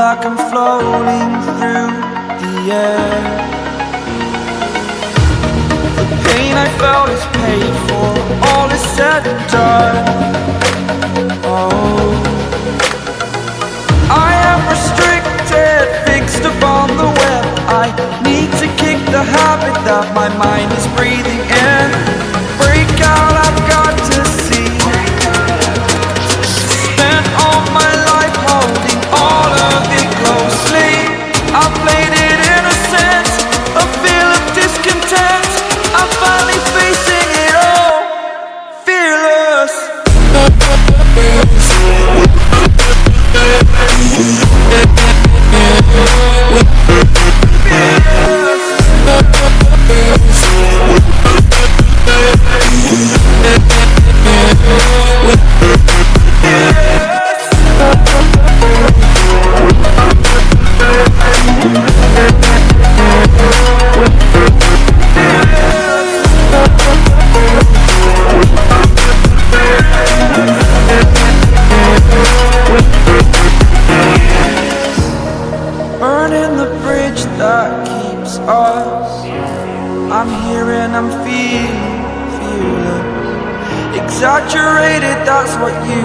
like I'm floating through the air. The pain I felt is paid for, all is said and done. Oh, I am restricted, fixed upon the web. I need to kick the habit that my mind is breathing in. Break out, I've got to see. Spent all my life holding all of it closely. I played it innocent, a feel of discontent. I'm finally facing it all, fearless. Burning the bridge that keeps us. I'm here and I'm feeling fearless. Exaggerated, that's what you